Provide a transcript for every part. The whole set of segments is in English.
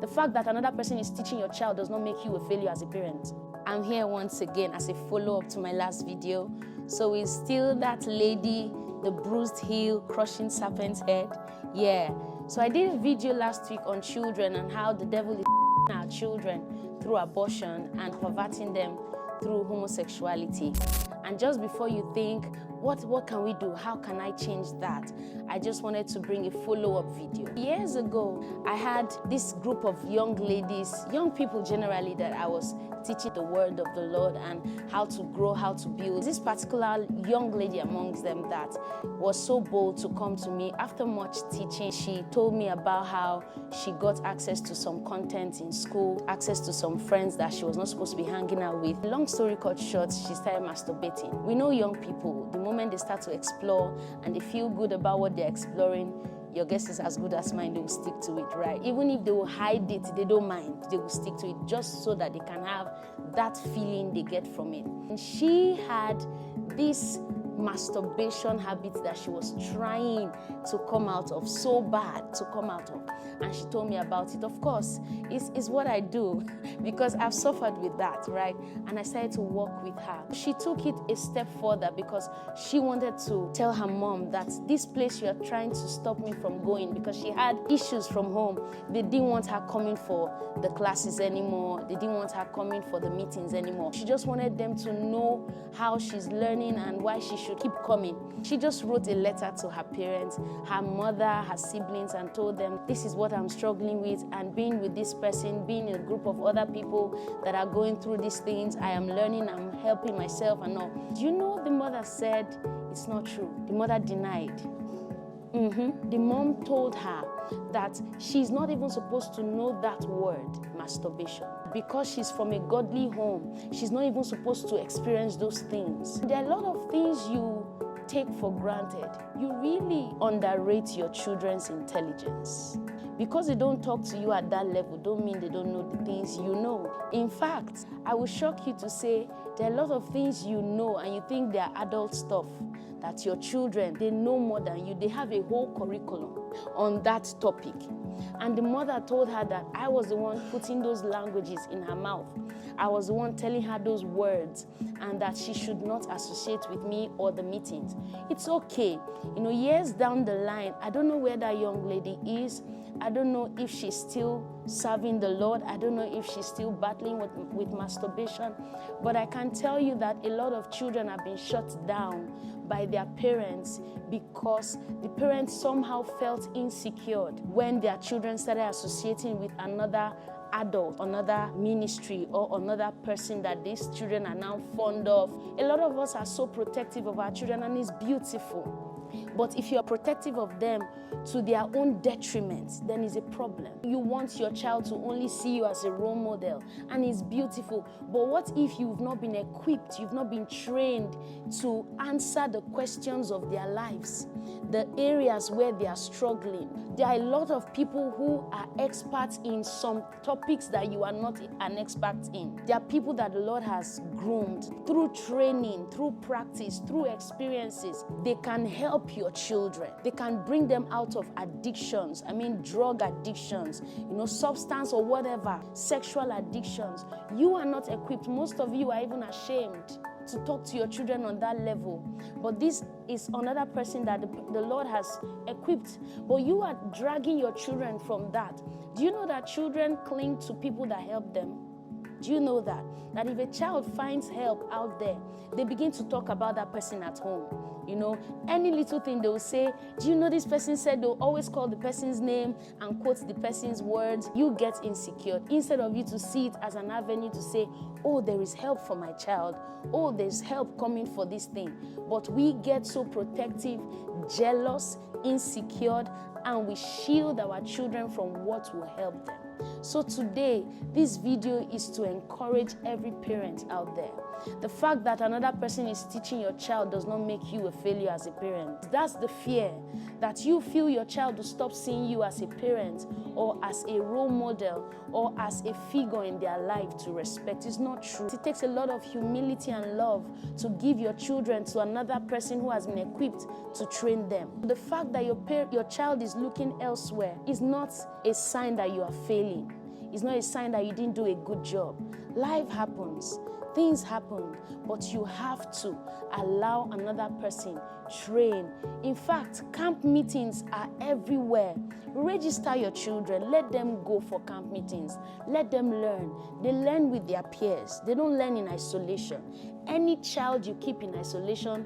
The fact that another person is teaching your child does not make you a failure as a parent. I'm here once again as a follow-up to my last video. So it's still that lady, the bruised heel, crushing serpent's head. Yeah. So I did a video last week on children and how the devil is our children through abortion and perverting them through homosexuality. And just before you think, what can we do? How can I change that? I just wanted to bring a follow-up video. Years ago, I had this group of young ladies, young people generally, that I was teaching the word of the Lord and how to grow, how to build. This particular young lady amongst them that was so bold to come to me after much teaching. She told me about how she got access to some content in school, access to some friends that she was not supposed to be hanging out with. Long story cut short, she started masturbating. We know young people, the moment they start to explore and they feel good about what they're exploring, your guess is as good as mine, they will stick to it, right? Even if they will hide it, they don't mind. They will stick to it just so that they can have that feeling they get from it. And she had this masturbation habit that she was trying to come out of, so bad to come out of. And she told me about it. Of course, it's what I do because I've suffered with that, right? And I started to work with her. She took it a step further because she wanted to tell her mom that this place you're trying to stop me from going, because she had issues from home. They didn't want her coming for the classes anymore. They didn't want her coming for the meetings anymore. She just wanted them to know how she's learning and why she should keep coming. She just wrote a letter to her parents, her mother, her siblings, and told them, this is what I'm struggling with, and being with this person, being in a group of other people that are going through these things, I am learning, I'm helping myself and all. Do you know the mother said it's not true? The mother denied. The mom told her that she's not even supposed to know that word, masturbation. Because she's from a godly home, she's not even supposed to experience those things. There are a lot of things you take for granted. You really underrate your children's intelligence. Because they don't talk to you at that level, don't mean they don't know the things you know. In fact, I will shock you to say there are a lot of things you know and you think they are adult stuff, that your children, they know more than you. They have a whole curriculum on that topic. And the mother told her that I was the one putting those languages in her mouth. I was the one telling her those words, and that she should not associate with me or the meetings. It's okay. You know, years down the line, I don't know where that young lady is. I don't know if she's still serving the Lord. I don't know if she's still battling with masturbation. But I can tell you that a lot of children have been shut down by their parents because the parents somehow felt insecure when their children started associating with another adult, another ministry, or another person that these children are now fond of. A lot of us are so protective of our children, and it's beautiful. But if you're protective of them to their own detriment, then it's a problem. You want your child to only see you as a role model, and it's beautiful. But what if you've not been equipped, you've not been trained to answer the questions of their lives, the areas where they are struggling? There are a lot of people who are experts in some topics that you are not an expert in. There are people that the Lord has groomed through training, through practice, through experiences. They can help your children. They can bring them out of addictions. I mean, drug addictions, substance or whatever, sexual addictions. You are not equipped. Most of you are even ashamed to talk to your children on that level. But this is another person that the Lord has equipped. But you are dragging your children from that. Do you know that children cling to people that help them? Do you know that? That if a child finds help out there, they begin to talk about that person at home. Any little thing they will say, do you know this person said? They'll always call the person's name and quote the person's words. You get insecure instead of you to see it as an avenue to say, oh, there is help for my child. Oh, there's help coming for this thing. But we get so protective, jealous, insecure, and we shield our children from what will help them. So today, this video is to encourage every parent out there. The fact that another person is teaching your child does not make you a failure as a parent. That's the fear, that you feel your child will stop seeing you as a parent or as a role model or as a figure in their life to respect. It's not true. It takes a lot of humility and love to give your children to another person who has been equipped to train them. The fact that your child is looking elsewhere is not a sign that you are failing. It's not a sign that you didn't do a good job. Life happens. Things happen, but you have to allow another person train. In fact, camp meetings are everywhere. Register your children. Let them go for camp meetings. Let them learn. They learn with their peers. They don't learn in isolation. Any child you keep in isolation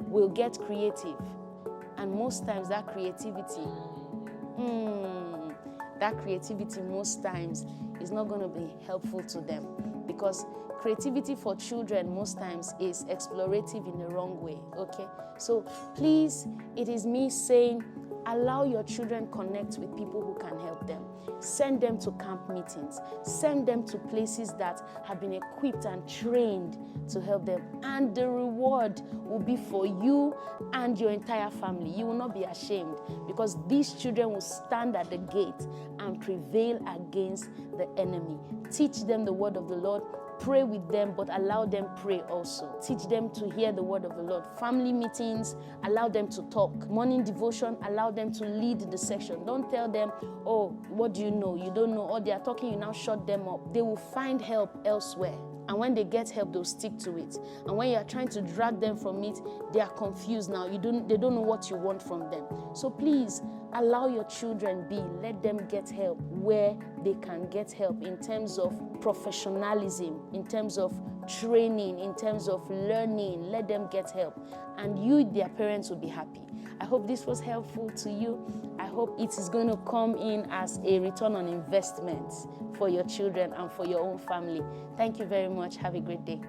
will get creative. And most times that creativity most times is not going to be helpful to them, because creativity for children most times is explorative in the wrong way, okay? So please, it is me saying, allow your children connect with people who can help them. Send them to camp meetings. Send them to places that have been equipped and trained to help them. And the reward will be for you and your entire family. You will not be ashamed, because these children will stand at the gate and prevail against the enemy. Teach them the word of the Lord. Pray with them, but allow them pray also. Teach them to hear the word of the Lord. Family meetings, allow them to talk. Morning devotion, allow them to lead the section. Don't tell them, oh, what do you know? You don't know. Or they are talking, you now shut them up. They will find help elsewhere. And when they get help, they'll stick to it. And when you are trying to drag them from it, they are confused now. They don't know what you want from them. So please, allow your children be. Let them get help where they can get help in terms of professionalism, in terms of training, in terms of learning. Let them get help. And you, their parents, will be happy. I hope this was helpful to you. I hope it is going to come in as a return on investment for your children and for your own family. Thank you very much. Have a great day.